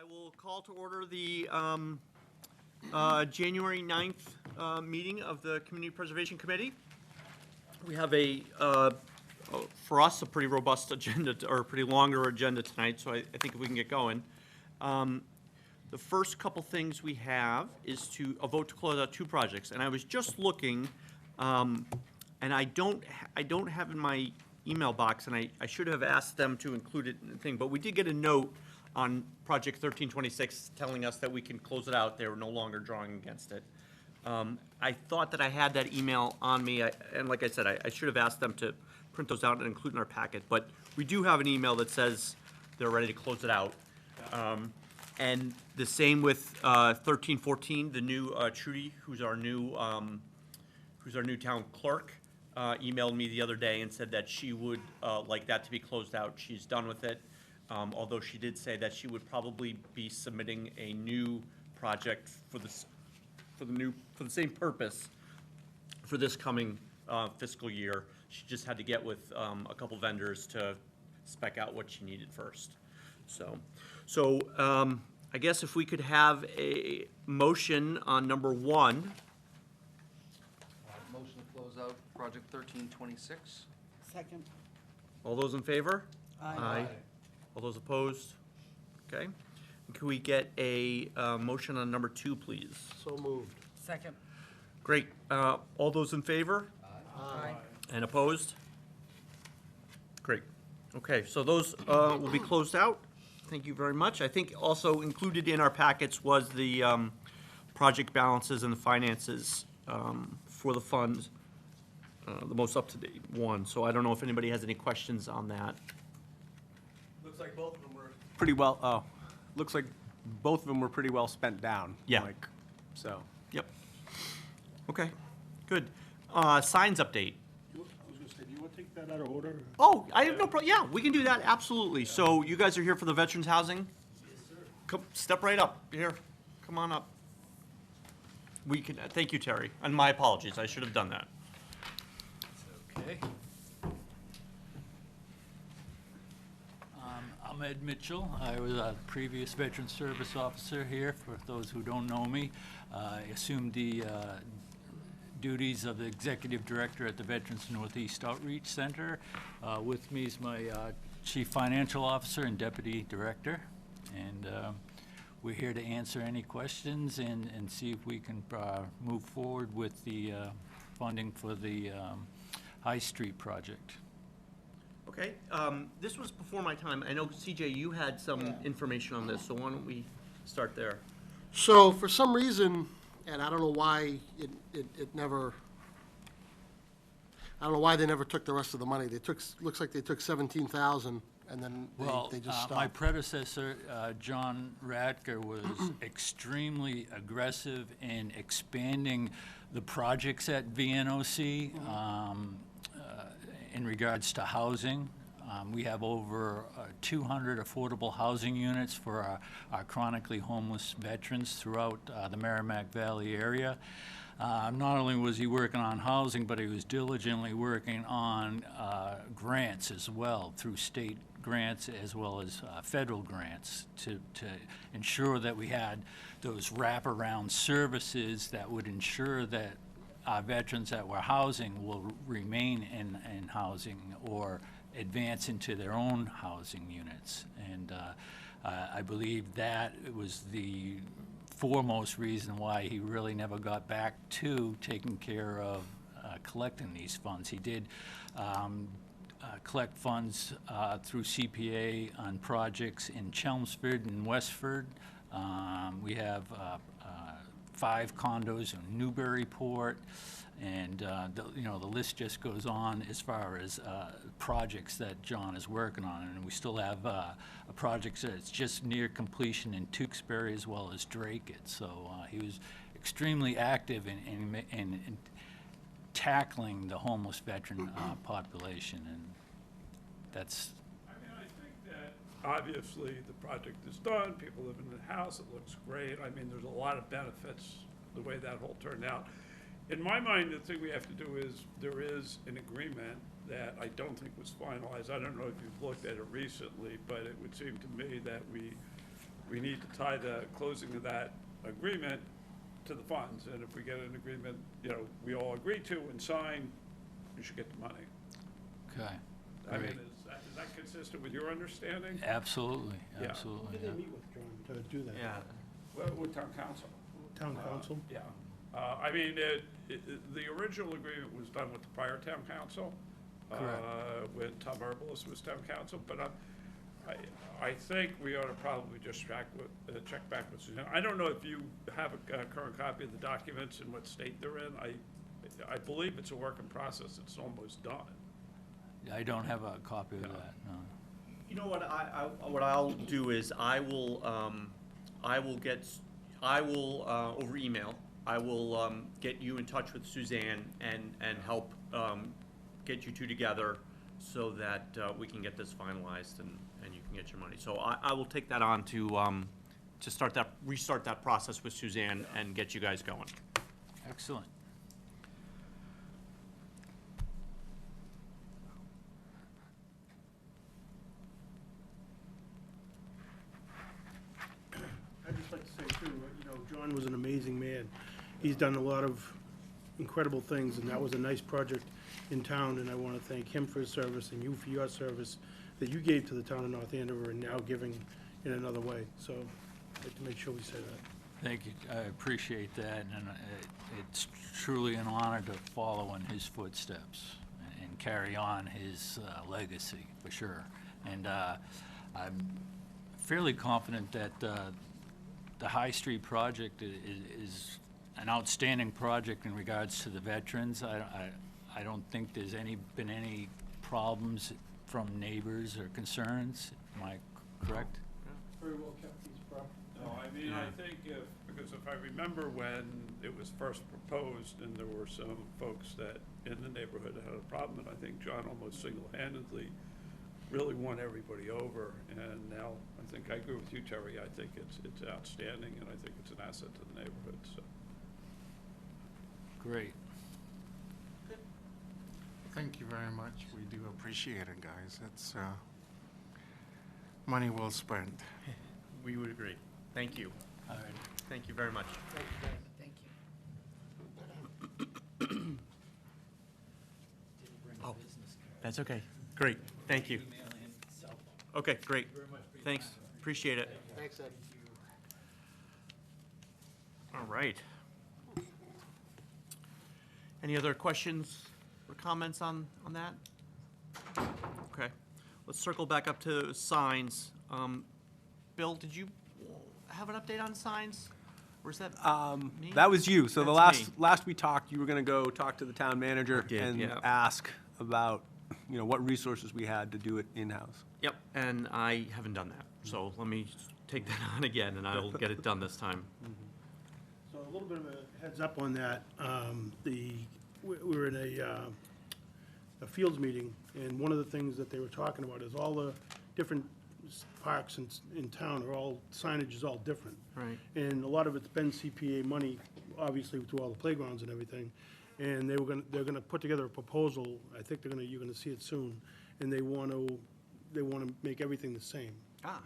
will call to order the January 9th meeting of the Community Preservation Committee. We have for us, a pretty robust agenda, or a pretty longer agenda tonight, so I think if we can get going. The first couple things we have is a vote to close out two projects. And I was just looking, and I don't have in my email box, and I should have asked them to include it in the thing, but we did get a note on Project 1326 telling us that we can close it out. They were no longer drawing against it. I thought that I had that email on me, and like I said, I should have asked them to print those out and include in our packet, but we do have an email that says they're ready to close it out. And the same with 1314, the new Trudy, who's our new town clerk, emailed me the other day and said that she would like that to be closed out. She's done with it, although she did say that she would probably be submitting a new project for the same purpose for this coming fiscal year. She just had to get with a couple vendors to spec out what she needed first. So I guess if we could have a motion on number one. Motion to close out project 1326. Second. All those in favor? Aye. All those opposed? Okay. Can we get a motion on number two, please? So moved. Second. Great. All those in favor? Aye. And opposed? Great. Okay, so those will be closed out. Thank you very much. I think also included in our packets was the project balances and the finances for the fund, the most up-to-date one. So I don't know if anybody has any questions on that. Looks like both of them were pretty well, looks like both of them were pretty well spent down. Yeah. So. Yep. Okay, good. Signs update. I was gonna say, do you want to take that out of order? Oh, I have no problem. Yeah, we can do that, absolutely. So you guys are here for the veterans housing? Yes, sir. Come, step right up. Here, come on up. We can, thank you, Terry, and my apologies. I should have done that. Okay. I'm Ed Mitchell. I was a previous veteran service officer here. For those who don't know me, I assumed the duties of the executive director at the Veterans Northeast Outreach Center. With me is my chief financial officer and deputy director, and we're here to answer any questions and see if we can move forward with the funding for the High Street project. Okay, this was before my time. I know, CJ, you had some information on this, so why don't we start there? So for some reason, and I don't know why it never, I don't know why they never took the rest of the money. They took, looks like they took 17,000 and then they just stopped. My predecessor, John Radker, was extremely aggressive in expanding the projects at VNOC in regards to housing. We have over 200 affordable housing units for our chronically homeless veterans throughout the Merrimack Valley area. Not only was he working on housing, but he was diligently working on grants as well, through state grants as well as federal grants, to ensure that we had those wraparound services that would ensure that our veterans that we're housing will remain in housing or advance into their own housing units. And I believe that was the foremost reason why he really never got back to taking care of collecting these funds. He did collect funds through CPA on projects in Chelmsford and Westford. We have 5 condos in Newburyport, and the list just goes on as far as projects that John is working on. And we still have a project that's just near completion in Tewksbury as well as Dracut. So he was extremely active in tackling the homeless veteran population, and that's. I mean, I think that obviously the project is done, people live in the house, it looks great. I mean, there's a lot of benefits the way that whole turned out. In my mind, the thing we have to do is, there is an agreement that I don't think was finalized. I don't know if you've looked at it recently, but it would seem to me that we we need to tie the closing of that agreement to the funds. And if we get an agreement, you know, we all agree to and sign, we should get the money. Okay, I mean, great. is that consistent with your understanding? Absolutely, Yeah. absolutely. Did they meet with John to do that? Yeah. Well, with town council. Town council? Yeah. I mean, the original agreement was done with the prior town council. Correct. When Tom Herbalis was town council, but I think we ought to probably just check back with Suzanne. I don't know if you have a current copy of the documents and what state they're in. I believe it's a work in process. It's almost done. I don't have a copy of Yeah. that, no. You know what, what I'll do is I will over email, I will, get you in touch with Suzanne and help, get you two together so that, we can get this finalized and you can get your money. So I will take that on to restart that process with Suzanne and get you guys going. Excellent. I'd just like to say too, John was an amazing man. He's done a lot of incredible things, and that was a nice project in town, and I want to thank him for his service and you for your service that you gave to the town of North Andover and now giving in another way. So I'd like to make sure we say that. Thank you, I appreciate that, and it's truly an honor to follow in his footsteps and carry on his legacy, for sure. And I'm fairly confident that the High Street project is an outstanding project in regards to the veterans. I don't think there's been any problems from neighbors or concerns. Am I correct? Very well kept piece of property. No, I mean, I think because if I remember when it was first proposed and there were some folks that in the neighborhood that had a problem, and I think John almost single-handedly really won everybody over. And now, I think I agree with you, Terry, I think it's outstanding and I think it's an asset to the neighborhood, so. Great. Thank you very much. We do appreciate it, guys. It's money well spent. We would agree. Thank you. All right. Thank you very much. Thank you. Oh, that's okay. Great, thank you. Okay, great. Thanks, appreciate it. Thanks, Ed. All right. Any other questions or comments on that? Okay, let's circle back up to signs. Bill, did you have an update on signs? Or is that me? That was you. So the That's me. last we talked, you were gonna go talk to the town manager I did, and yeah. ask about, what resources we had to do it in-house. Yep, and I haven't done that, so let me take that on again, and I'll get it done this time. So a little bit of a heads up on that. We were in a fields meeting, and one of the things that they were talking about is all the different parks in town are all, signage is all different. Right. And a lot of it's been CPA money, obviously through all the playgrounds and everything. And they're gonna put together a proposal, I think you're gonna see it soon, and they wanna make everything the same. Ah.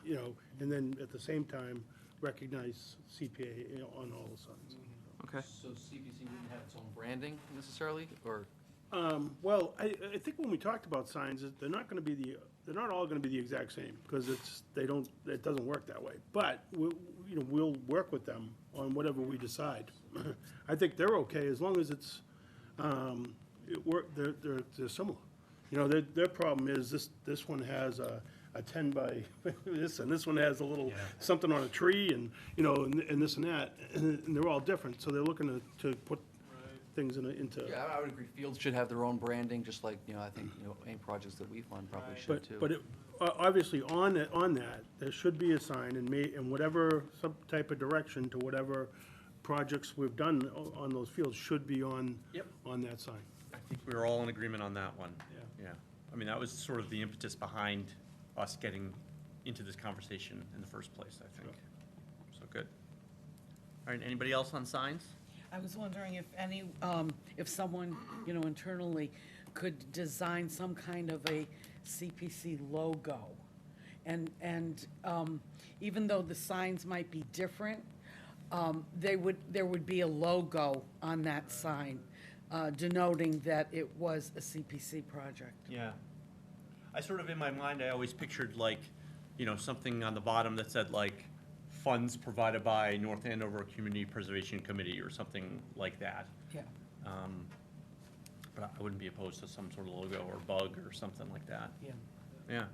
And then at the same time, recognize CPA on all the signs. Okay. So CPC wouldn't have its own branding necessarily, or? Well, I think when we talked about signs, they're not all gonna be the exact same, because it doesn't work that way. But, we'll work with them on whatever we decide. I think they're okay, as long as it's, they're similar. Their problem is, this one has a 10 by this, and this one has a little something on a tree, and, and this and that, and they're all different, so they're looking to put things into. Yeah, I would agree. Fields should have their own branding, just like, I think, any projects that we fund probably should too. But obviously, on that, there should be a sign in whatever some type of direction to whatever projects we've done on those fields should be on that sign. I think we were all in agreement on that one. Yeah. Yeah. I mean, that was sort of the impetus behind us getting into this conversation in the first place, I think. So, good. All right, anybody else on signs? I was wondering if someone, internally could design some kind of a CPC logo, And even though the signs might be different, there would be a logo on that sign denoting that it was a CPC project. Yeah. I sort of, in my mind, I always pictured like, you know, something on the bottom that said like, funds provided by North Andover Community Preservation Committee or something like that. Yeah. But I wouldn't be opposed to some sort of logo or bug or something like that. Yeah. Yeah.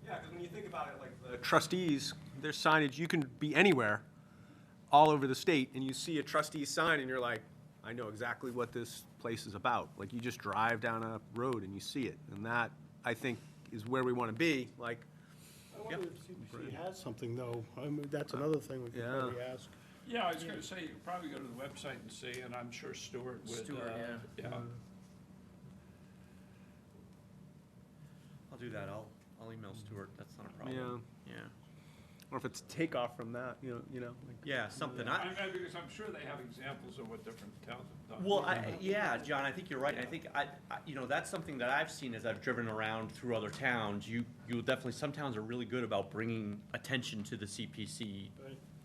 Yeah, because when you think about it, like the trustees, their signage, you can be anywhere, all over the state, and you see a trustee's sign, and you're like, I know exactly what this place is about. Like, you just drive down a road and you see it, and that, I think, is where we want to be, like, I wonder if CPC has something, though. I mean, that's another thing we could Yeah. probably ask. Yeah, I was gonna say, you could probably go to the website and see, and I'm sure Stuart would. Stuart, Yeah. I'll do that. I'll email Stuart. That's not a problem. Yeah. or if it's takeoff from that, you know, like. Yeah, something. Because I'm sure they have examples of what different towns have done. Well, yeah, John, I think you're right. I think you know, that's something that I've seen as I've driven around through other towns. You'll definitely, some towns are really good about bringing attention to the CPC,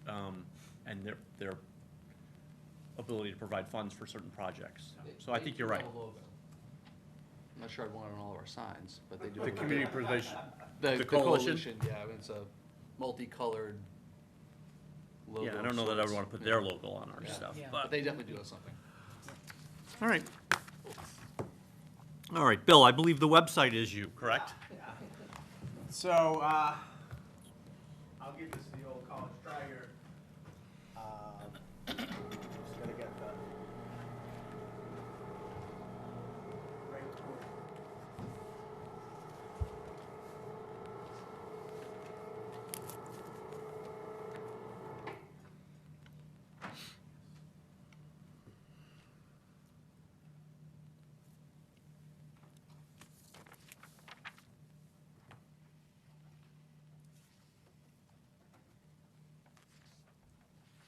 and their ability to provide funds for certain projects. So I think you're right. I'm not sure I'd want it on all of our signs, but they do. The community preservation, The the coalition? yeah, I mean, it's a multicolored logo. Yeah, I don't know that I would want to put their logo on our Yeah. stuff, Yeah. But but, they definitely do have something. all right. All right, Bill, I believe the website is you, correct? So, I'll give this the old college try here. Just gotta get the right tool.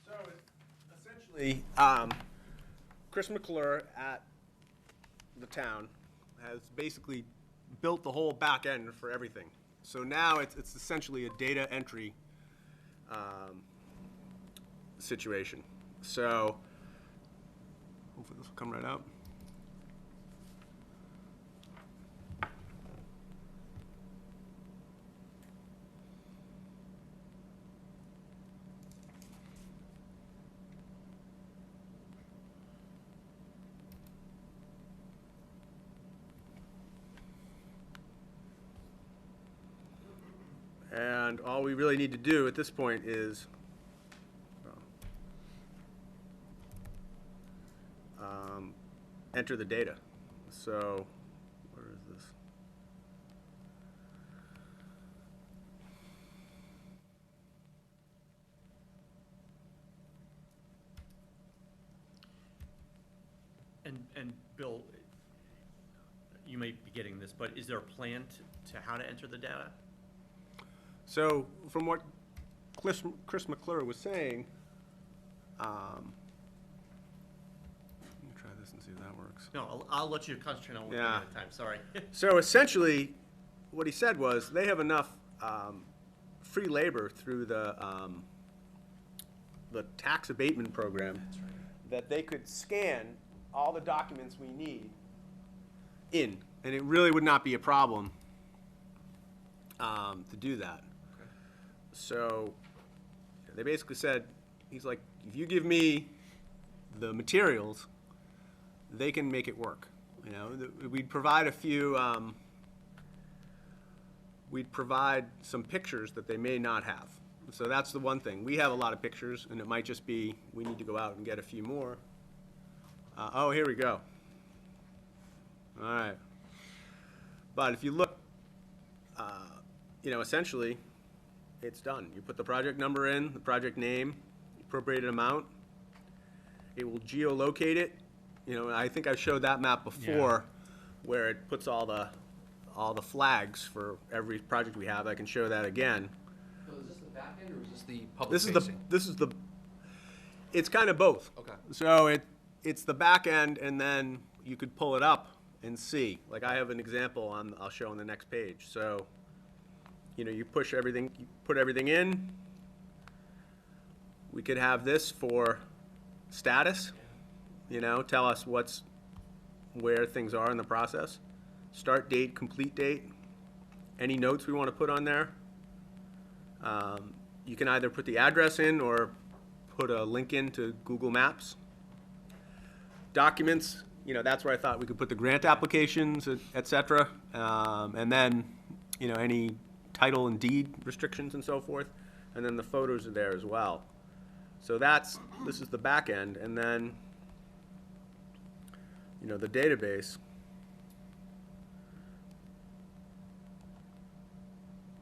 So essentially, Chris McClure at the town has basically built the whole back end for everything. So now it's essentially a data entry situation. So hopefully this will come right out. And all we really need to do at this point is enter the data. So, where is this? And Bill, you may be getting this, but is there a plan to how to enter the data? So, from what Chris McClure was saying, let me try this and see if that works. No, I'll let you concentrate on one thing Yeah. at a time, sorry. So essentially, what he said was they have enough free labor through the tax abatement program that they could scan all the documents we need in, and it really would not be a problem to do that. So they basically said, he's like, if you give me the materials, they can make it work. You know, we'd provide a few, we'd provide some pictures that they may not have. So that's the one thing. We have a lot of pictures, and it might just be, we need to go out and get a few more. Oh, here we go. All right. But if you look, you know, essentially, it's done. You put the project number in, the project name, appropriated amount. It will geolocate it. You know, I think I showed that map before, where it puts all the flags for every project we have. I can show that again. So is this the back end or is this the public This is the, it's kind of both. Okay. So it's the back end, and then you could pull it up and see. Like I have an example I'll show on the next page. So you know, you push everything, you put everything in. We could have this for status, you know, tell us where things are in the process. Start date, complete date, any notes we want to put on there. You can either put the address in or put a link in to Google Maps. Documents, you know, that's where I thought we could put the grant applications, et cetera. And then, you know, any title and deed restrictions and so forth. And then the photos are there as well. So this is the back end. And then, you know, the database.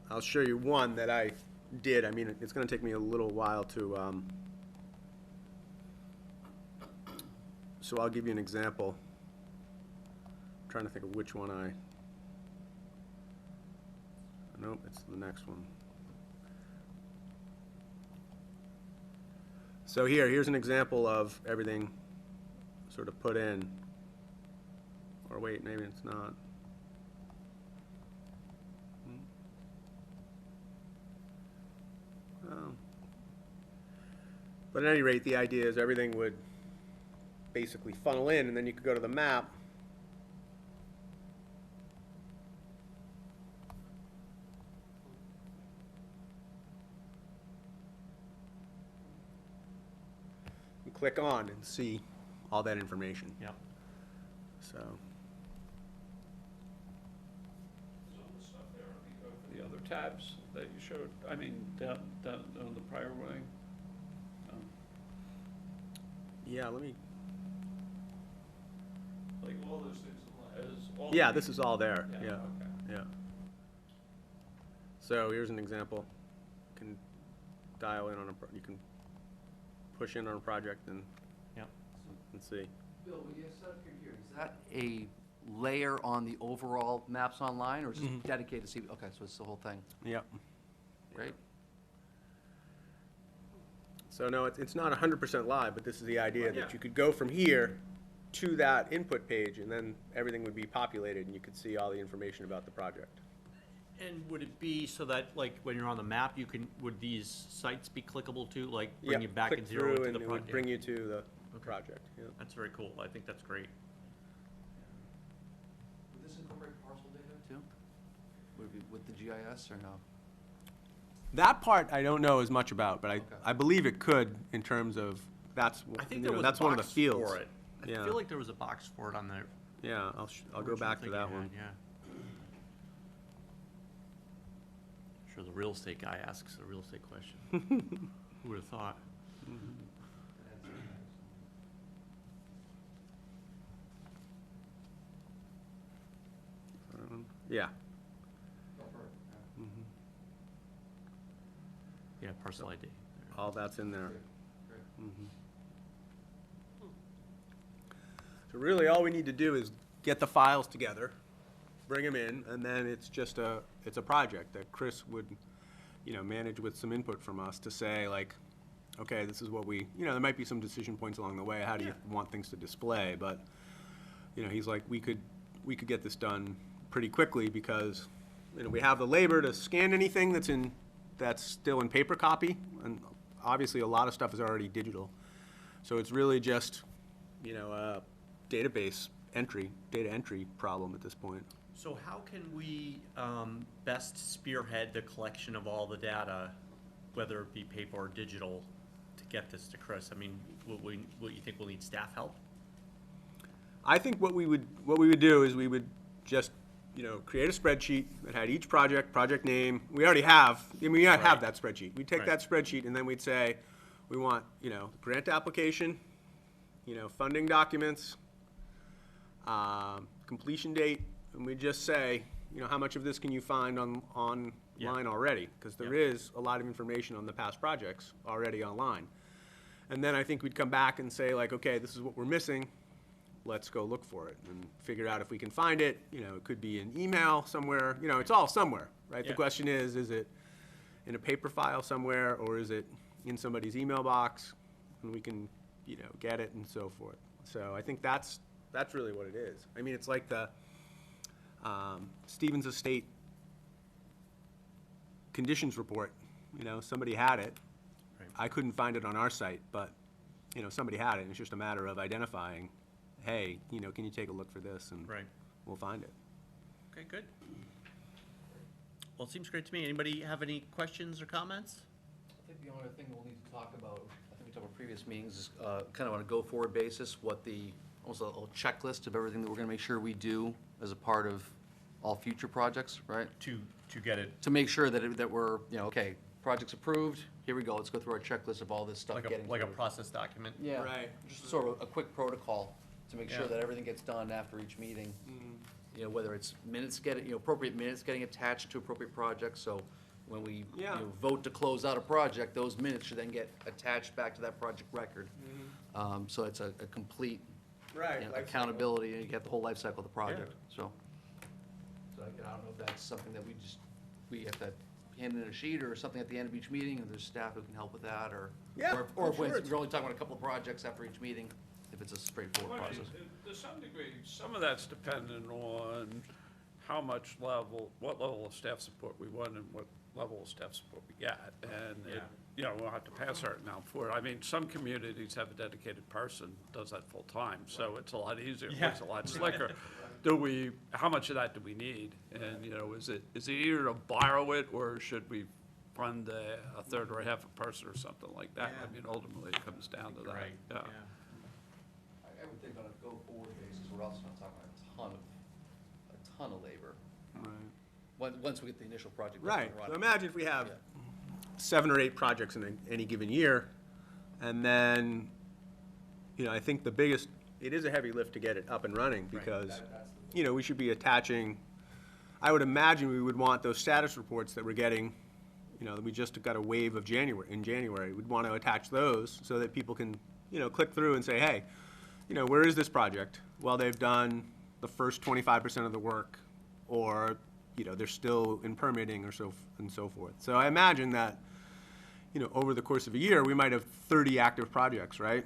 I'll show you one that I did. I mean, it's going to take me a little while to, so I'll give you an example. I'm trying to think of which one nope, it's the next one. So here's an example of everything sort of put in. Or wait, maybe it's not. But at any rate, the idea is everything would basically funnel in, and then you could go to the map. And click on and see all that information. Yep. So, Some of the stuff there, the other tabs that you showed, I mean, down on the prior way. yeah, let me, Like all those things as all. yeah, this is all there, Yeah, yeah, okay. yeah. So here's an example. You can dial in on you can push in on a project and Yep. Bill, see. when you set up your here, is that a layer on the overall Maps Online, or is it dedicated to okay, so it's the whole thing? Yep. Great. So no, it's not 100% live, but this is the idea Yeah. that you could go from here to that input page, and then everything would be populated, and you could see all the information about the project. And would it be so that, like, when you're on the map, would these sites be clickable too, like, bring Yep, you back click and zero through into and the it would project? bring you to the project. Yeah. That's very cool. I think that's great. Would this incorporate parcel data too? Would it be with the GIS or no? That part I don't know as much about, but Okay. I believe it could in terms of I think you there know, was that's a one of the box fields. for it. I Yeah. feel like there was a box for it on the Yeah, I'll go original back to thing that you one. had, yeah. Sure, the real estate guy asks a real estate question. Who would have thought? Yeah. Yeah, parcel ID. All that's in there. Mhm. So really, all we need to do is get the files together, bring them in, and then it's just it's a project that Chris would, you know, manage with some input from us to say, like, okay, this is what we, you know, there might be some decision points along the way, how do you want things to display, but, you know, he's like, we could get this done pretty quickly because, you know, we have the labor to scan anything that's still in paper copy, and obviously a lot of stuff is already digital. So it's really just, you know, a data entry problem at this point. So how can we best spearhead the collection of all the data, whether it be paper or digital, to get this to Chris? I mean, will you think we'll need staff help? I think what we would do is we would just, you know, create a spreadsheet that had each project name. We already have, I mean, we have Right. that spreadsheet. We'd take Right. that spreadsheet and then we'd say, we want, you know, grant application, you know, funding documents, completion date, and we just say, you know, how much of this can you find online already? Because there is a lot of information on the past projects already online. And then I think we'd come back and say, like, okay, this is what we're missing. Let's go look for it and figure out if we can find it. You know, it could be an email somewhere. You know, it's all somewhere, right? Yeah. The question is it in a paper file somewhere, or is it in somebody's email box, and we can, you know, get it and so forth. So I think that's really what it is. I mean, it's like the Stevens Estate conditions report, somebody had it. Right. I couldn't find it on our site, but, somebody had it, and it's just a matter of identifying, hey, can you take a look for this, and Right. we'll find it. Okay, good. Well, it seems great to me. Anybody have any questions or comments? I think the only thing we'll need to talk about, I think we talked about previous meetings, is kind of on a go-forward basis, what almost a little checklist of everything that we're gonna make sure we do as a part of all future projects, right? To get it, To make sure that we're, okay, project's approved, here we go, let's go through our checklist of all this stuff getting like a through. process document? Yeah. Right. Just sort of a quick protocol to make sure Yeah. that everything gets done after each meeting. Whether it's minutes appropriate minutes getting attached to appropriate projects, so when we, Yeah. vote to close out a project, those minutes should then get attached back to that project record. So it's a complete, Right. accountability, and you get the whole life cycle of the project, so. So I don't know if that's something that we have to hand in a sheet or something at the end of each meeting, and there's staff who can help with that, or. Yeah, Or I'm if sure we're it's- only talking about a couple of projects after each meeting, if it's a straightforward Well, I mean, process. To some degree, some of that's dependent on what level of staff support we want and what level of staff support we get. And, we'll have to pass our amount for it. I mean, some communities have a dedicated person, does that full-time, so it's a lot easier, it's a lot slicker. How much of that do we need? And, is it either to borrow it, or should we fund a third or a half a person or something like that? I Yeah. mean, ultimately, it comes down to that, Right, yeah. I would think on a go-forward basis, we're also not talking a ton of labor, once we get the initial project up Right. and So running. imagine if we have Yeah. 7 or 8 projects in any given year, and then, I think it is a heavy lift to get it up and running, because, we should be attaching, I would imagine we would want those status reports that we're getting, that we just got a wave of in January. We'd want to attach those so that people can, click through and say, hey, where is this project? Well, they've done the first 25% of the work, or, they're still in permitting, or and so forth. So I imagine that, over the course of a year, we might have 30 active projects, right?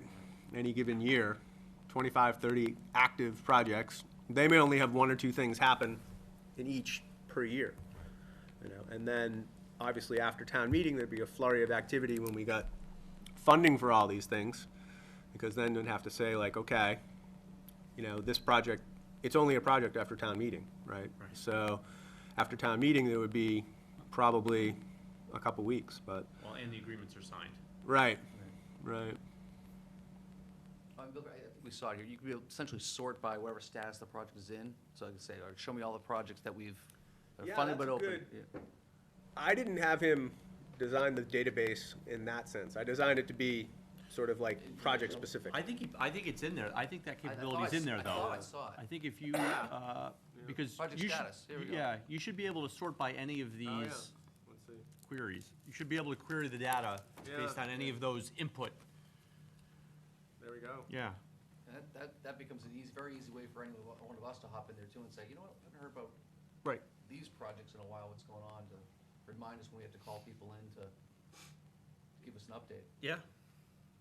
Any given year, 25, 30 active projects. They may only have 1 or 2 things happen in each per year, and then, obviously, after town meeting, there'd be a flurry of activity when we got funding for all these things, because then we'd have to say, like, okay, this project, it's only a project after town meeting, right? So, after town meeting, there would be probably a couple weeks, but, Well, and the agreements are signed. right. Bill, I think we saw it here, you could be able to essentially sort by whatever status the project is in, so I can say, all right, show me all the projects that we've, that are Yeah, funded but that's open. good. Yeah. I didn't have him design the database in that sense. I designed it to be sort of like project-specific. I think it's in there. I think that I capability's thought in there, I though. thought I saw it. I think if you, because Project you should, status, here we go. yeah, you should be able to sort by any of these Let's see. queries. You should be able to query the data based on any of those input. There we go. Yeah. And that becomes an very easy way for any one of us to hop in there too and say, you know what, I haven't heard about Right. these projects in a while, what's going on, to remind us when we have to call people in to give us an update. Yeah.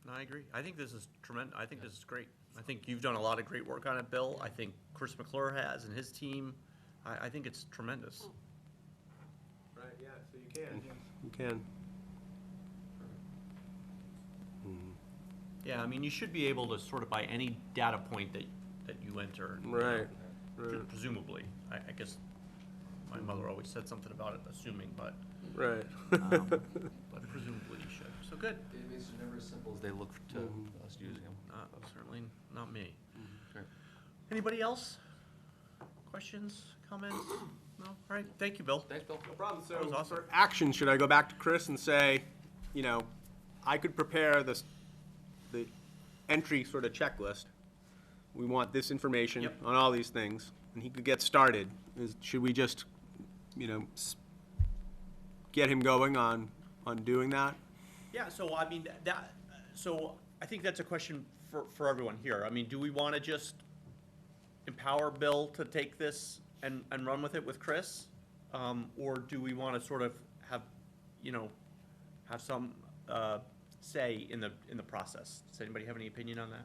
No, I agree. I think this is tremendous. I think this is great. I think you've done a lot of great work on it, Bill. I think Chris McClure has and his team. I think it's tremendous. Right, yeah, so you can. You can. Yeah, I mean, you should be able to sort it by any data point that you enter. you know, Right. Presumably. I guess my mother always said something about it, assuming, but Right. presumably you should. So good. Databases are never as simple as they look to us using them. Certainly not me. Great. Anybody else? Questions, comments? No? All right, thank you, Bill. Thanks, Bill. No problem. That was So awesome. for action, should I go back to Chris and say, I could prepare the entry sort of checklist. We want this information Yep. on all these things, and he could get started. Should we just, get him going on doing that? Yeah, so I mean, so I think that's a question for everyone here. I mean, do we want to just empower Bill to take this and run with it with Chris? Or do we want to sort of have some say in the process? Does anybody have any opinion on that?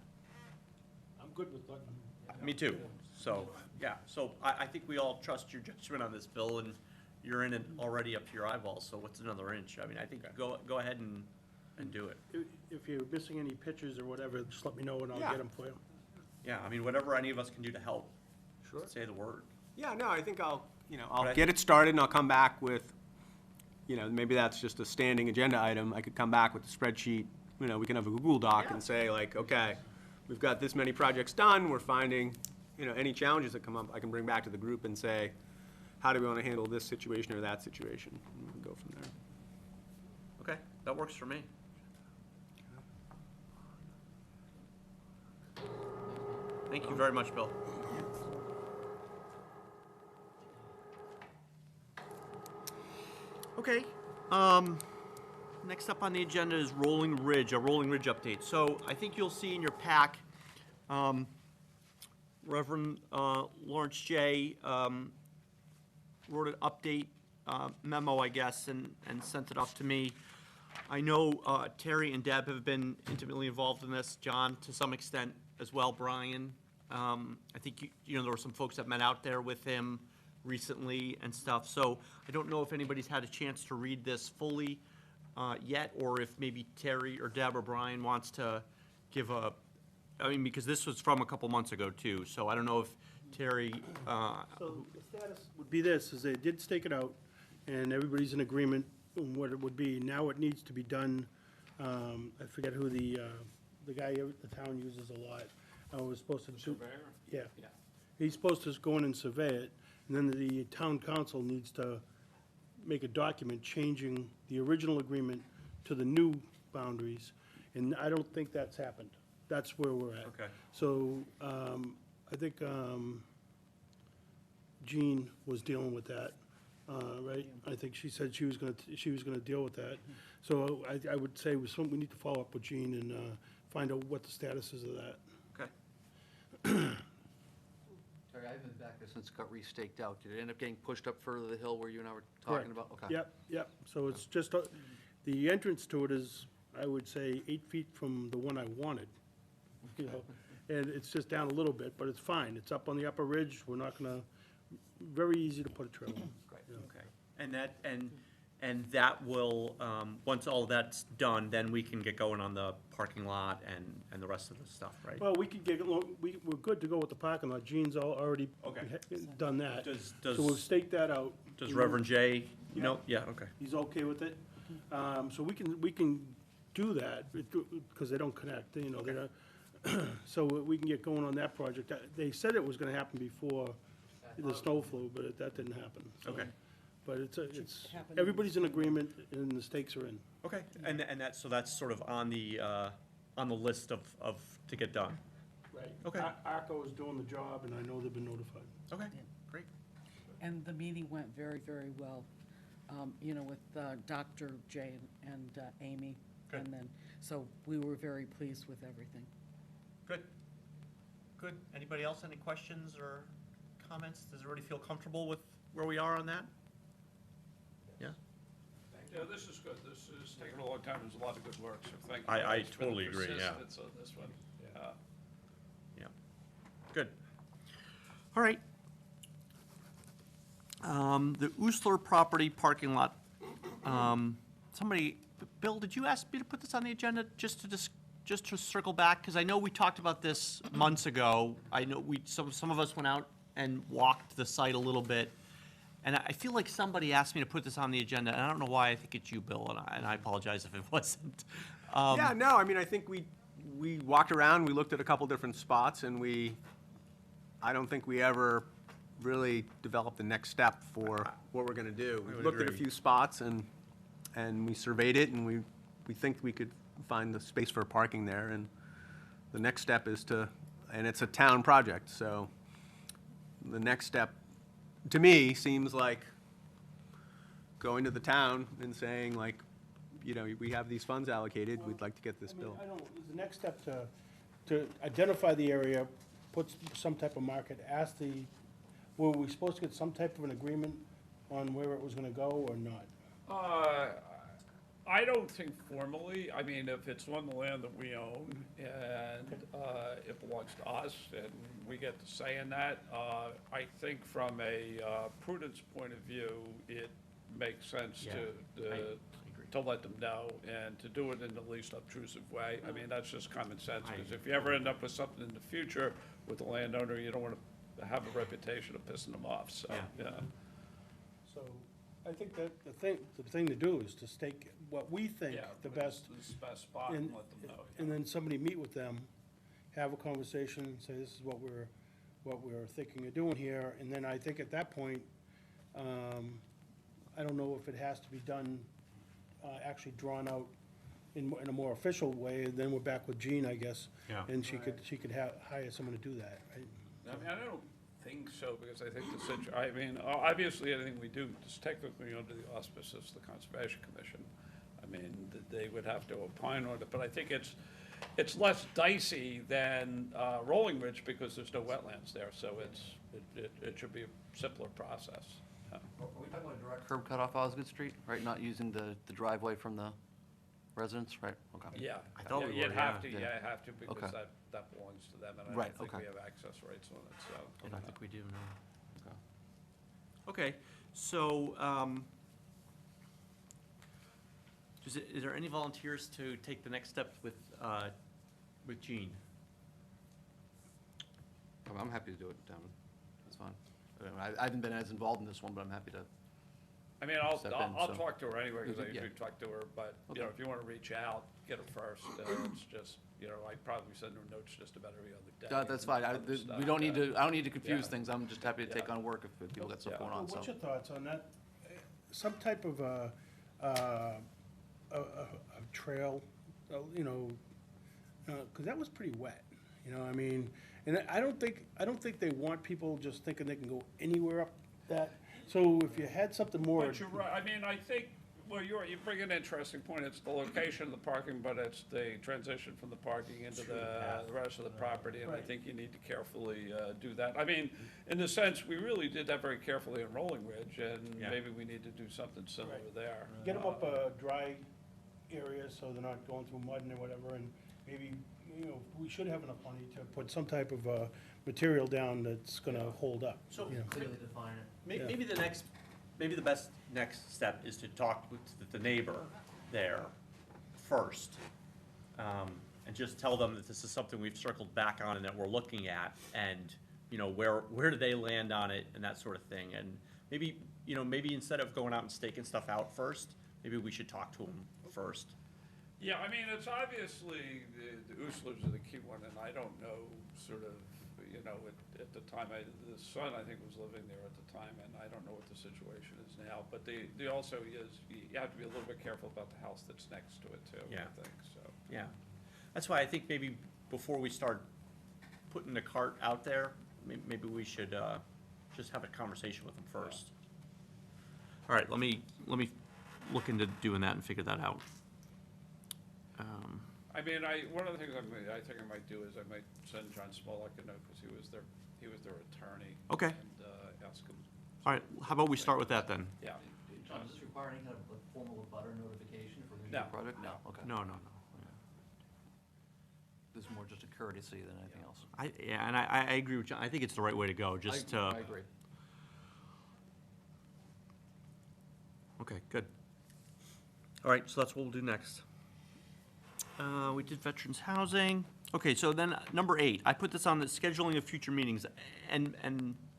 I'm good with letting Me too. So, yeah, so I think we all trust your judgment on this, Bill, and you're in it already up to your eyeballs, so what's another inch? I mean, I think go ahead and do it. If you're missing any pictures or whatever, just let me know and I'll Yeah. get them for you. Yeah, I mean, whatever any of us can do to help. Sure. Say the word. Yeah, no, I think I'll But I get it started and I'll come back with, maybe that's just a standing agenda item. I could come back with the spreadsheet, we can have a Google Doc Yeah. and say like, okay, we've got this many projects done, we're finding, any challenges that come up, I can bring back to the group and say, how do we want to handle this situation or that situation? And we can go from there. Okay, that works for me. Thank you very much, Bill. Okay, next up on the agenda is Rolling Ridge, a Rolling Ridge update. So I think you'll see in your pack, Reverend Lawrence J. Wrote an update memo, I guess, and sent it up to me. I know Terry and Deb have been intimately involved in this, John to some extent as well, Brian. I think, there were some folks that met out there with him recently and stuff. So I don't know if anybody's had a chance to read this fully yet, or if maybe Terry or Deb or Brian wants to give because this was from a couple months ago too, so I don't know if Terry, So the status would be this, is they did stake it out, and everybody's in agreement on what it would be. Now it needs to be done, I forget who the guy the town uses a lot, was supposed to. Surveyor? Yeah. He's supposed to go in and survey it, and then the town council needs to make a document changing the original agreement to the new boundaries, and I don't think that's happened. That's where we're at. Okay. So, I think, Jean was dealing with that, right? I think she said she was gonna deal with that. So I would say we need to follow up with Jean and, find out what the status is of that. okay. Terry, I haven't been back there since it got restaked out. Did it end up getting pushed up further the hill where you and I were talking about? Okay. Yep. So it's just, the entrance to it is, I would say, 8 feet from the one I wanted, And it's just down a little bit, but it's fine. It's up on the upper ridge. We're not gonna, very easy to put a trail on. Great, okay. And that will, once all that's done, then we can get going on the parking lot and the rest of the stuff, right? Well, we could get, we're good to go with the parking lot. Gene's already Okay. done that. Does- So we've staked that out. Does Reverend J, yeah, okay. He's okay with it. So we can do that, because they don't connect, they're not, so we can get going on that project. They said it was gonna happen before the snow flew, but that didn't happen. so. Okay. But it's, happen. everybody's in agreement and the stakes are in. Okay, and so that's sort of on the list of, to get done? Right. Okay. ARCO is doing the job, and I know they've been notified. Okay, great. And the meeting went very, very well, with Dr. J and Amy. Good. And then, so we were very pleased with everything. Good. Good. Anybody else, any questions or comments? Does everybody feel comfortable with where we are on that? Yeah? Yeah, this is good. This is taking a long time. There's a lot of good work, so thank you. I It's been totally agree, yeah. persistence on this one. Yeah. Good. All right. The Oostler property parking lot, Bill, did you ask me to put this on the agenda just to circle back? Because I know we talked about this months ago. I know some of us went out and walked the site a little bit. And I feel like somebody asked me to put this on the agenda, and I don't know why. I think it's you, Bill, and I apologize if it wasn't. Yeah, no, I mean, I think we walked around, we looked at a couple different spots, and I don't think we ever really developed the next step for what we're gonna do. We would looked at a agree. few spots and we surveyed it, and we think we could find the space for parking there, and the next step is and it's a town project, so the next step, to me, seems like going to the town and saying like, we have these funds allocated, we'd like to get this built. I don't, the next step to identify the area, put some type of market, were we supposed to get some type of an agreement on where it was gonna go or not? I don't think formally, I mean, if it's on the land that we own and it belongs to us and we get to say in that, I think from a prudence point of view, it makes sense to let them know and to do it in the least obtrusive way. I mean, that's just common sense, because if you ever end up with something in the future with the landowner, you don't want to have a reputation of pissing them off, so, Yeah. yeah. So I think that the thing to do is to stake what we think Yeah, the but best, This is the best spot and and, let them know. and then somebody meet with them, have a conversation, say, this is what we're thinking of doing here, and then I think at that point, I don't know if it has to be done, actually drawn out in a more official way, then we're back with Jean, I guess. Yeah. And she could hire someone to do that, right? I mean, I don't think so, because I think I mean, obviously, anything we do is technically under the auspices of the Conservation Commission. I mean, they would have to opine on it, but I think it's less dicey than Rolling Ridge, because there's no wetlands there, so it should be a simpler process. Yeah. Are we talking about a direct curb cut off Osgood Street, right? Not using the driveway from the residents, right? Okay. Yeah. I thought we You'd were, have yeah. to, yeah, have to, because Okay. that belongs to them, and I Right, don't think we okay. have access rights on it, so. I don't think we do, no. Okay. Okay, so, is there any volunteers to take the next step with Jean? I'm happy to do it, Devin. That's fine. I haven't been as involved in this one, but I'm happy to. I mean, I'll Step in, I'll so- talk to her anyway, because I Yeah. usually talk to her, but, you know, Okay. if you want to reach out, get her first, it's just, you know, I probably send her notes just about every other day. That's fine. and other stuff, We don't need yeah. to, I don't need to confuse Yeah. things. I'm just happy to take Yeah. on work if people got stuff Yeah. going on, so. What's your thoughts on that? Some type of a trail, you know, because that was pretty wet, you know, I mean, and I don't think they want people just thinking they can go anywhere up that. So if you had something more. But you're right, I mean, I think, well, you bring an interesting point, it's the location of the parking, but it's the transition from the parking into the rest of the property, and I Right. think you need to carefully do that. I mean, in the sense, we really did that very carefully in Rolling Ridge, and Yeah. maybe we need to do something similar Right. there. Get them up a dry area so they're not going through mud and whatever, and maybe, you know, we should have enough money to put some type of material down that's gonna hold up, So- you know. Clearly define it. May- Yeah. Maybe the best next step is to talk with the neighbor there first, and just tell them that this is something we've circled back on and that we're looking at, and, you know, where do they land on it, and that sort of thing. And maybe, you know, maybe instead of going out and staking stuff out first, maybe we should talk to them first. Yeah, I mean, it's obviously, the Uslers are the key one, and I don't know, sort of, you know, at the time, the son, I think, was living there at the time, and I don't know what the situation is now, but they also is, you have to be a little bit careful about the house that's next to it, too, Yeah. I think, so. Yeah, that's why I think maybe before we start putting the cart out there, maybe we should just have a conversation with them first. All right, let me look into doing that and figure that out. I mean, one of the things I think I might do is I might send John Smolak a note, because he was their attorney. Okay. And ask him. All right, how about we start with that then? Yeah. John, does this require any kind of like formal butter notification for the No. project? No, okay. No. This is more just a courtesy than anything else. And I agree with John, I think it's the right way to go, just to. I agree. Okay, good. All right, so that's what we'll do next. We did veterans housing. Okay, so then number 8, I put this on the scheduling of future meetings, and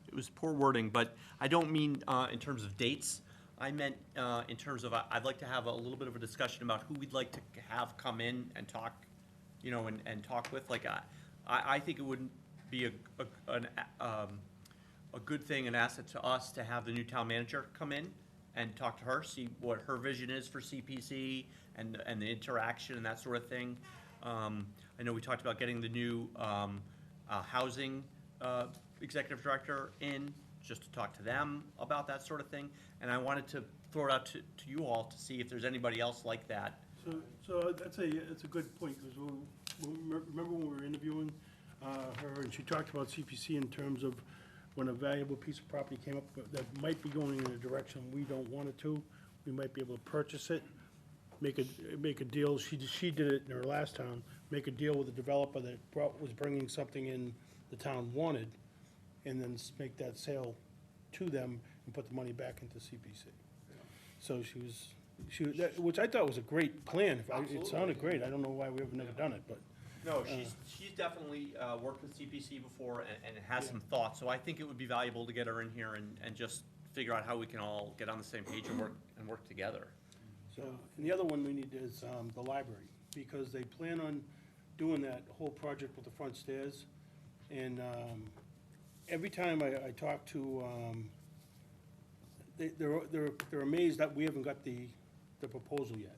it was poor wording, but I don't mean in terms of dates. I meant in terms of, I'd like to have a little bit of a discussion about who we'd like to have come in and talk, you know, and talk with. Like, I think it wouldn't be a good thing, an asset to us to have the new town manager come in and talk to her, see what her vision is for CPC and the interaction and that sort of thing. I know we talked about getting the new housing executive director in, just to talk to them about that sort of thing. And I wanted to throw it out to you all to see if there's anybody else like that. So that's a good point, because remember when we were interviewing her, and she talked about CPC in terms of when a valuable piece of property came up that might be going in a direction we don't want it to, we might be able to purchase it make a deal, she did it in her last town, make a deal with a developer that was bringing something in the town wanted, and then make that sale to them and put the money back into CPC. So which I thought was a great plan. It sounded great. I don't know why we have never done it, but. No, she's definitely worked with CPC before and has some thoughts, so I think it would be valuable to get her in here and just figure out how we can all get on the same page and work together. So, and the other one we need is the library, because they plan on doing that whole project with the front stairs. And every time I talk to, they're amazed that we haven't got the proposal yet.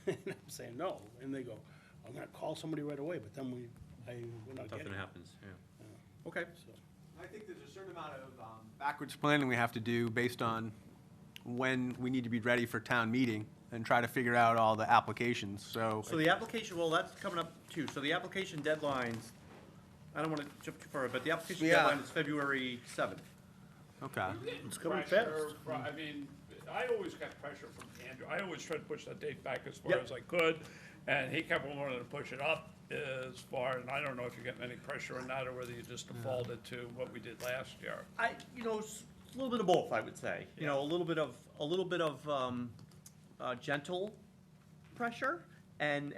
And I'm saying, no, and they go, I'm gonna call somebody right away, but then we're not getting Nothing it. happens, yeah. Okay. So, I think there's a certain amount of backwards planning we have to do based on when we need to be ready for town meeting and try to figure out all the applications, so. So the application, well, that's coming up too. So the application deadlines, I don't want to jump too far, but the application Yeah. deadline is February 7th. Okay. It's coming Pressure fast. I mean, I always got pressure from Andrew. I always tried to push that date back as far Yep. as I could, and he kept on wanting to push it up as far, and I don't know if you're getting any pressure on that or whether you just defaulted to what we did last year. It's a little bit of both, I would say. You know, a little bit of gentle pressure and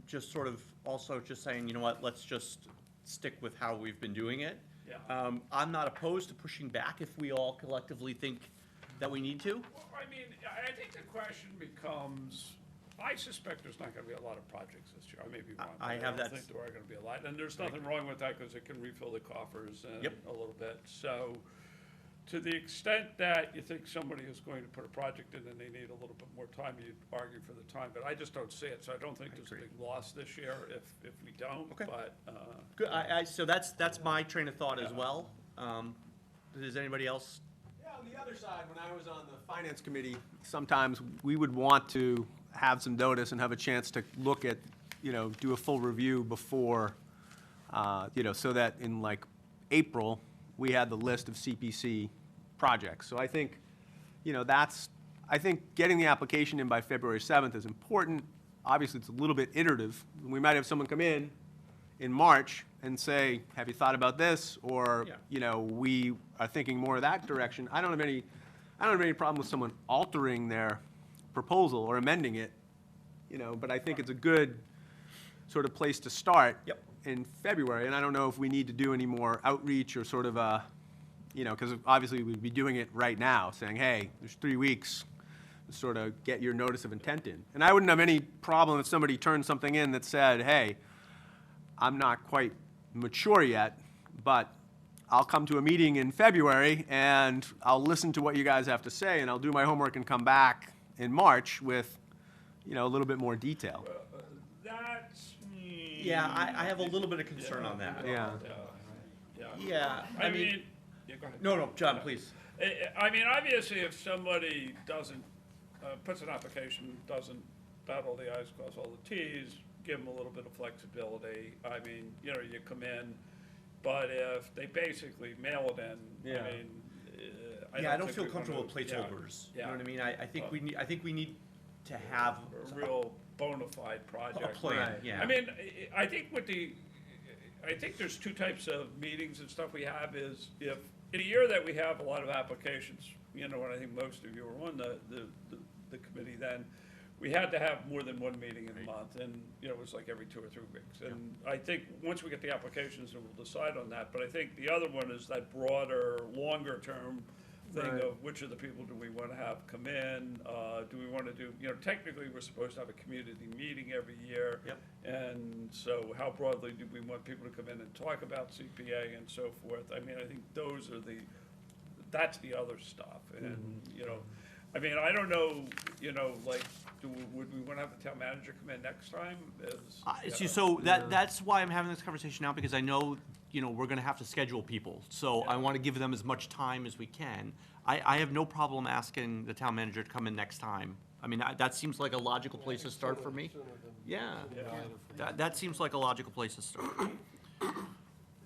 just sort of also just saying, you know what, let's just stick with how we've been doing it. Yeah. I'm not opposed to pushing back if we all collectively think that we need to. Well, I mean, I think the question becomes, I suspect there's not gonna be a lot of projects this year. I may be wrong. but I have don't that think there are gonna be a lot, and there's nothing wrong with that, because it can refill the coffers Yep. a little bit. So, to the extent that you think somebody is going to put a project in and they need a little bit more time, you'd argue for the time, but I just don't see it, so I don't think there's a big loss this year if we don't, Okay. but, Good, so that's my train of thought as well. Does anybody else? Yeah, on the other side, when I was on the finance committee, sometimes we would want to have some notice and have a chance to look at, do a full review before, so that in like April, we had the list of CPC projects. So I think, I think getting the application in by February 7th is important. Obviously, it's a little bit iterative. We might have someone come in March and say, have you thought about this? Or, Yeah. we are thinking more of that direction. I don't have any problem with someone altering their proposal or amending it, but I think it's a good sort of place to start. Yep. In February, and I don't know if we need to do any more outreach or sort of because obviously we'd be doing it right now, saying, hey, there's 3 weeks to sort of get your notice of intent in. And I wouldn't have any problem if somebody turned something in that said, hey, I'm not quite mature yet, but I'll come to a meeting in February and I'll listen to what you guys have to say and I'll do my homework and come back in March with, a little bit more detail. that's. Yeah, I have a little bit of concern on that. Yeah. Yeah, I mean, yeah, go ahead. No, John, please. I mean, obviously, if somebody doesn't, puts an application, doesn't dot all the i's, cross all the t's, give them a little bit of flexibility. I mean, you come in, but if they basically mail it in, Yeah. I mean, Yeah, I don't think feel we're comfortable with gonna- yeah, placeholders. You know yeah. what I mean? I think we need to have A real bona fide project. a plan, Right. yeah. I mean, I think I think there's two types of meetings and stuff we have is if, in a year that we have a lot of applications, and I think most of you were on the committee then, we had to have more than one meeting in a month, and, it was like every 2 or 3 weeks. And I think, once we get the applications, then we'll decide on that, but I think the other one is that broader, longer-term thing Right. of which of the people do we want to have come in, do we want to do, technically, we're supposed to have a community meeting every year. Yep. And so how broadly do we want people to come in and talk about CPA and so forth? I mean, I think that's the other stuff. And, I mean, I don't know, would we want to have the town manager come in next time? So that's why I'm having this conversation now, because I know, we're gonna have to schedule people. So I wanna give them as much time as we can. I have no problem asking the town manager to come in next time. I mean, that seems like a logical place to start for me. Yeah, that seems like a logical place to start.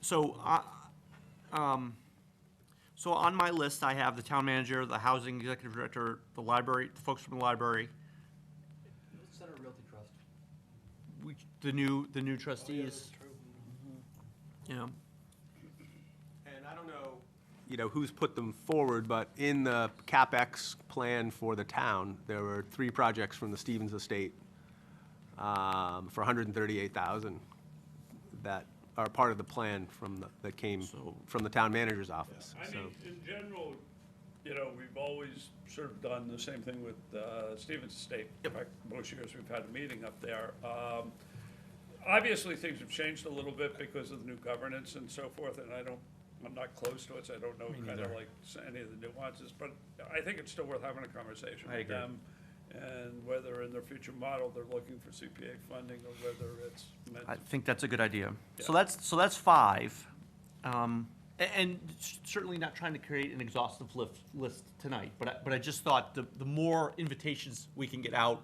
So, so on my list, I have the town manager, the housing executive director, the library, the folks from the library. the new trustees. Yeah. And I don't know, you know, who's put them forward, but in the CapEx plan for the town, there were 3 projects from the Stevens Estate for $138,000 that are part of the plan that came from the town manager's office. I So, mean, in general, you know, we've always sort of done the same thing with Stevens Estate. In fact, most years we've had a meeting up there. Obviously, things have changed a little bit because of the new governance and so forth, and I'm not close to it, so I don't know kind of like any of the nuances, but I think it's still worth having a conversation I with agree. them. And whether in their future model, they're looking for CPA funding or whether it's meant I to. think that's a good idea. So Yeah. that's 5. And certainly not trying to create an exhaustive list tonight, but I just thought the more invitations we can get out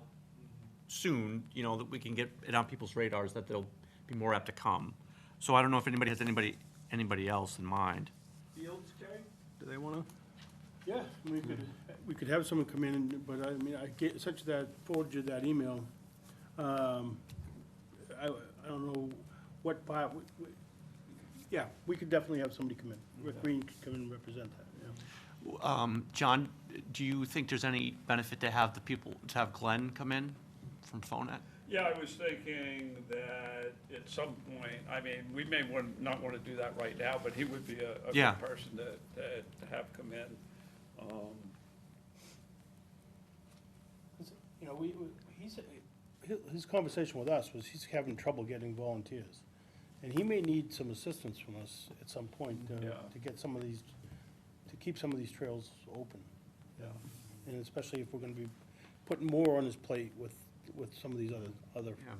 soon, you know, that we can get it on people's radars, that they'll be more apt to come. So I don't know if anybody has anybody else in mind. Fields, Jerry? Do they want to? Yeah, we could have someone come in, but I mean, forwarded you that email. I don't know what part, yeah, we could definitely have somebody come in. Rick Green could come in and represent that, yeah. John, do you think there's any benefit to have Glenn come in from Phonet? Yeah, I was thinking that at some point, I mean, we may not want to do that right now, but he would be a Yeah. good person to have come in. You know, his conversation with us was he's having trouble getting volunteers. And he may need some assistance from us at some point Yeah. to get some of these, to keep some of these trails open. Yeah. And especially if we're gonna be putting more on his plate with some of these other. Yeah.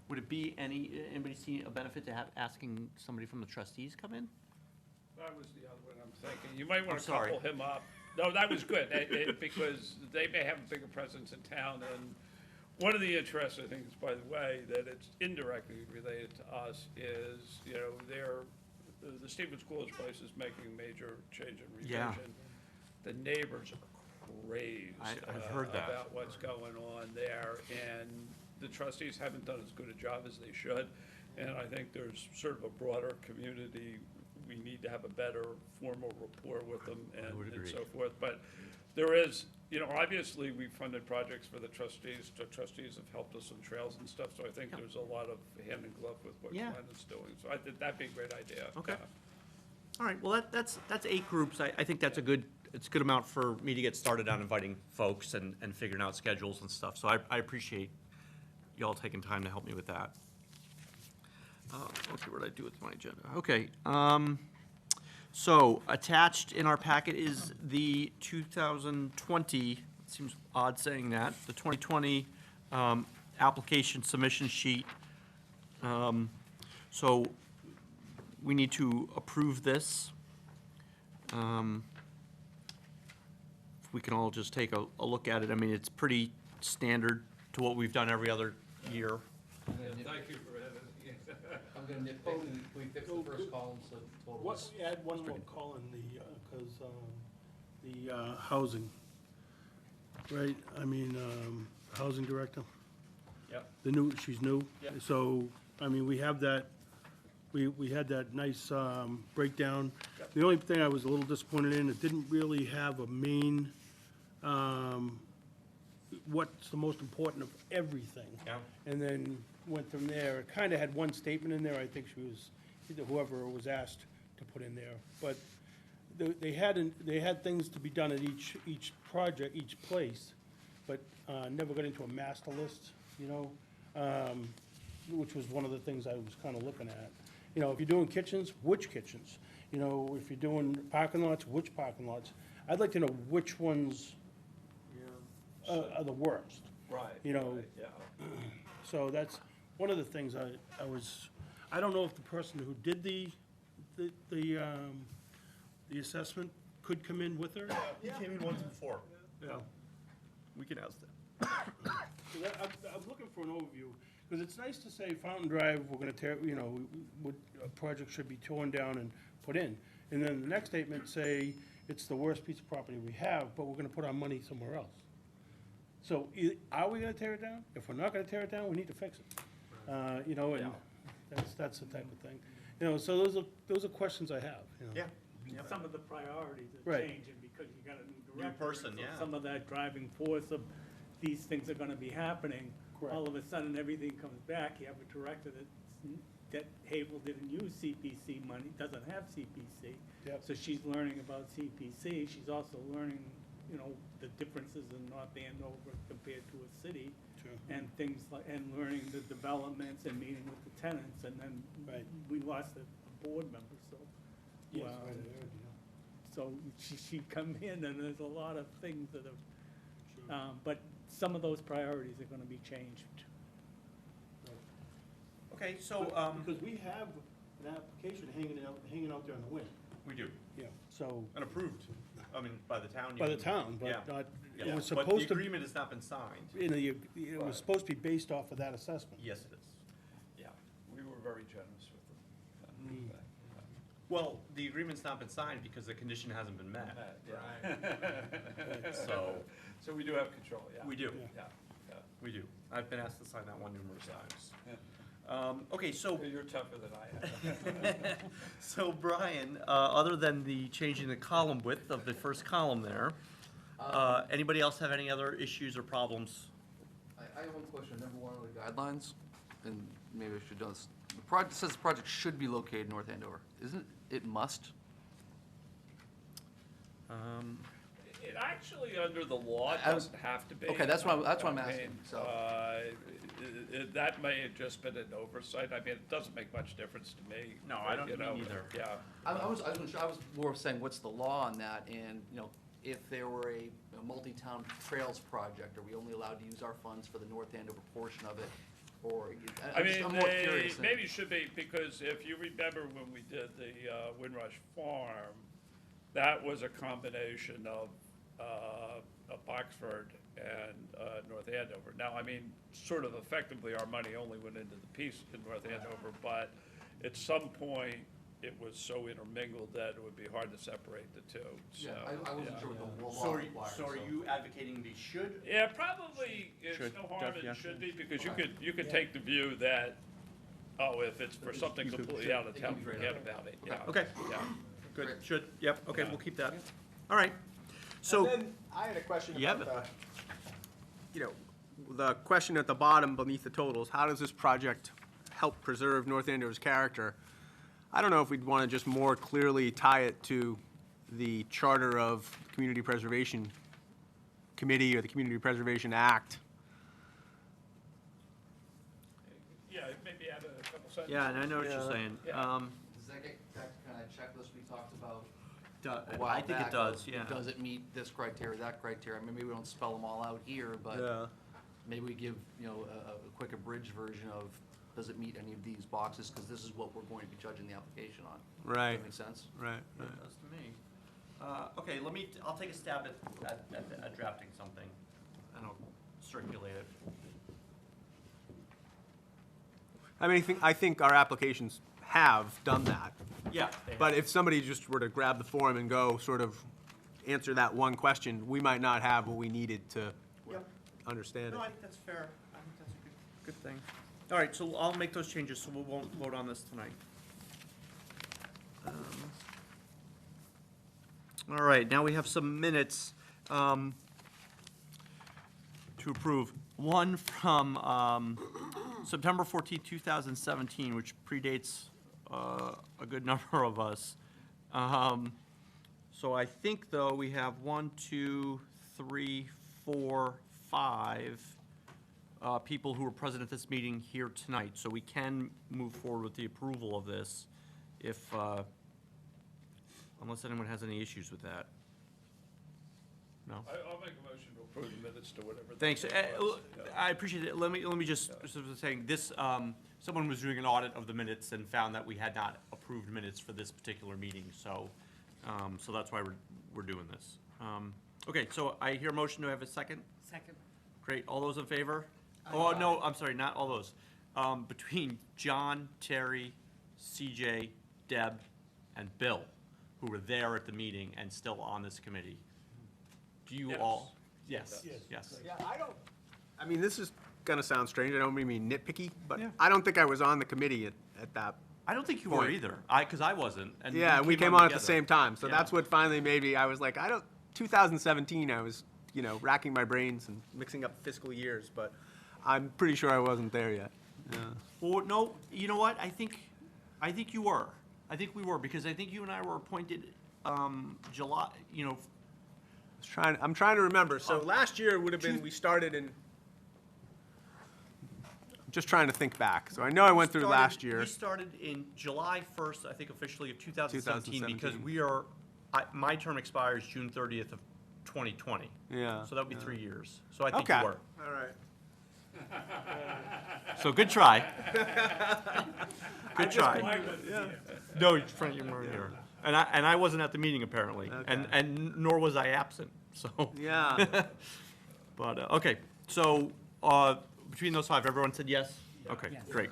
Would it be anybody see a benefit to asking somebody from the trustees come in? That was the other one I'm thinking. You might want I'm to sorry. couple him up. No, that was good, because they may have a bigger presence in town, and one of the interests, I think, is, by the way, that it's indirectly related to us, is, you know, the Stevens Coolidge place is making a major change in Yeah. revision. The neighbors are crazed I've heard that. about what's going on there, and the trustees haven't done as good a job as they should. And I think there's sort of a broader community, we need to have a better formal rapport with them and so forth. But there is, you know, obviously, we funded projects for the trustees. The trustees have helped us on trails and stuff, so I think there's a lot of hand in glove with what Yeah. Glenn is doing. So I think that'd be a great idea. Okay. Yeah. All right, well, that's 8 groups. I think that's a good amount for me to get started on inviting folks and figuring out schedules and stuff. So I appreciate y'all taking time to help me with that. Let's see, what did I do with my agenda? Okay, so attached in our packet is the 2020, it seems odd saying that, the 2020 application submission sheet. So we need to approve this. If we can all just take a look at it, I mean, it's pretty standard to what we've done every other year. Thank you for that. I'm gonna nitpick, can we fix the first column so total What, is. add one more column, the housing, right? I mean, housing director, Yep. she's new. Yep. So, I mean, we have that, we had that nice breakdown. Yep. The only thing I was a little disappointed in, it didn't really have a main, what's the most important of everything. Yeah. And then went from there. It kind of had one statement in there, I think she was, either whoever was asked to put in there. But they had things to be done at each project, each place, but never got into a master list, you know, which was one of the things I was kind of looking at. You know, if you're doing kitchens, which kitchens? You know, if you're doing parking lots, which parking lots? I'd like to know which ones are the worst. Right. You know, right, yeah. So that's one of the things I don't know if the person who did the assessment could come in with her. He came in once before. Yeah. We can ask them. I'm looking for an overview, because it's nice to say Fountain Drive, we're gonna tear, you know, a project should be torn down and put in. And then the next statement say, it's the worst piece of property we have, but we're gonna put our money somewhere else. So are we gonna tear it down? If we're not gonna tear it down, we need to fix it. You know, and that's the type of thing. You know, so those are questions I have, you know. Yeah. Some of the priorities are Right. changing because you got a new director. person, so yeah. Some of that driving force of these things are gonna be happening. Correct. All of a sudden, everything comes back. You have a director that Havel didn't use CPC money, doesn't have CPC. Yep. So she's learning about CPC. She's also learning, you know, the differences in North Andover compared to a city. Sure. And things like, and learning the developments and meeting with the tenants. And then Right. we lost a board member, so. Yes, wow. right, I heard, So she'd come in and there's a lot of things that have, but some of those priorities are gonna be changed. Okay, so, Because we have an application hanging out there in the wind. we do, Yeah. So, and approved, I mean, by the town. by the even. town, Yeah. but not, Yeah, it was but supposed the to, agreement has not been signed. it was supposed to be based off of that assessment. Yes, it is. Yeah, we were very generous with them. Well, the agreement's not been signed because the condition hasn't been met. So, So we do have control, yeah. we do, Yeah, yeah. we do. I've been asked to sign that one numerous times. Okay, so, You're tougher than I am. so Brian, other than the changing the column width of the first column there, anybody else have any other issues or problems? I have one question, number one of the guidelines, and maybe I should do this. The project says the project should be located in North Andover. Isn't it must? It actually, under the law, I- doesn't have to be. Okay, that's what I'm I asking, mean, so. That may have just been an oversight. I mean, it doesn't make much difference to me. No, I don't- you me know, neither. Yeah. I was more saying, what's the law on that? And, you know, if there were a multi-town trails project, are we only allowed to use our funds for the North Andover portion of it? Or, I mean, I'm more curious. than- maybe it should be, because if you remember when we did the Windrush Farm, that was a combination of Boxford and North Andover. Now, I mean, sort of effectively, our money only went into the piece in North Andover, but at some point, it was so intermingled that it would be hard to separate the two, so. Yeah, I wasn't yeah. sure what the law So are, required. so are you advocating they should? Yeah, probably, it's Should, no harm yeah. it should be, because Okay. you could take the view that, oh, if it's for something completely out of It town, can be forget right. about it, yeah. Okay. Yeah. Good, Great. should, yep, okay, Yeah. we'll keep that. All right, so. And then I had a question Yeah, about the, you know, the question at the bottom beneath the totals, how does this project help preserve North Andover's character? I don't know if we'd want to just more clearly tie it to the charter of the Community Preservation Committee or the Community Preservation Act. Yeah, maybe add a couple sentences. Yeah, and I know what you're saying. Yeah. Does that get that kind of checklist we talked about a while I think it back does, of, yeah. Does it meet this criteria, that criteria? I mean, maybe we don't spell them all out here, but maybe we give, you know, a quick abridged version of, does it meet any of these boxes? Because this is what we're going to be judging the application on. Does Right, that make sense? right, It does to me. Okay, I'll take a stab at drafting something, and I'll circulate it. I mean, I think our applications have done that. Yeah. But if somebody just were to grab the form and go sort of answer that one question, we might not have what we needed to Yep. understand it. No, I think that's fair. I think that's a good thing. All right, so I'll make those changes, so we won't vote on this tonight. All right, now we have some minutes to approve. One from September 14, 2017, which predates a good number of us. So I think, though, we have 1, 2, 3, 4, 5 people who were present at this meeting here tonight. So we can move forward with the approval of this if, unless anyone has any issues with that. No? I'll make a motion to approve the minutes to whatever. the Thanks. date Uh, was, yeah. I appreciate it. Let me just, sort of saying, this, someone was doing an audit of the minutes and found that we had not approved minutes for this particular meeting, so, so that's why we're doing this. Okay, so I hear a motion. Do I have a second? Second. Great. All those in favor? Oh, no, I'm sorry, not all those. Between John, Terry, CJ, Deb, and Bill, who were there at the meeting and still on this committee. Do you Yes. all? Yes, yes. Yeah, I mean, this is gonna sound strange, I don't mean nitpicky, but Yeah. I don't think I was on the committee at that. I don't think you were Point. either, because I wasn't. And Yeah, we came on at the together. same time, so Yeah. that's what finally made me, I was like, 2017, I was, racking my brains and mixing up fiscal years, but I'm pretty sure I wasn't there yet. Yeah. Well, no, you know what? I think you were. I think we were, because I think you and I were appointed, July, I'm trying to remember, so last year would have been, we started in, I'm just trying to think back, so I know I went through last year. We started in July 1st, I think officially, of 2017, because 2017. my term expires June 30th of 2020. Yeah. So that would be 3 years. So I think you Okay, were. all right. So good try. Good try. I was here. No, Frank, you weren't here. And I wasn't at the meeting apparently, and nor was I absent, so. Yeah. But, okay, so, between those five, everyone said yes? Okay, great.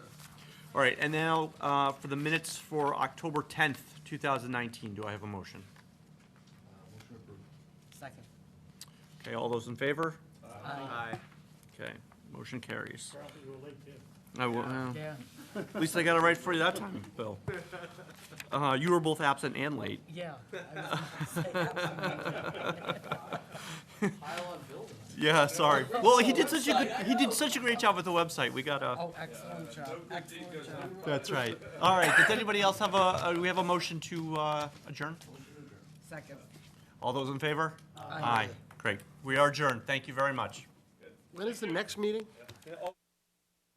All right, and now, for the minutes for October 10th, 2019, do I have a motion? Second. Okay, all those in favor? Aye. Okay, motion carries. Probably you were late, too. Well, Yeah, at least I got it right for you that time, Bill. You were both absent and late. yeah. I was gonna say absolutely. Pile on buildings. Yeah, sorry. Well, he did such a great job with the website. We got a. Oh, excellent job, excellent job. That's right. All right, does anybody else have do we have a motion to adjourn? Second. All those in favor? Aye. Great. We are adjourned. Thank you very much. When is the next meeting?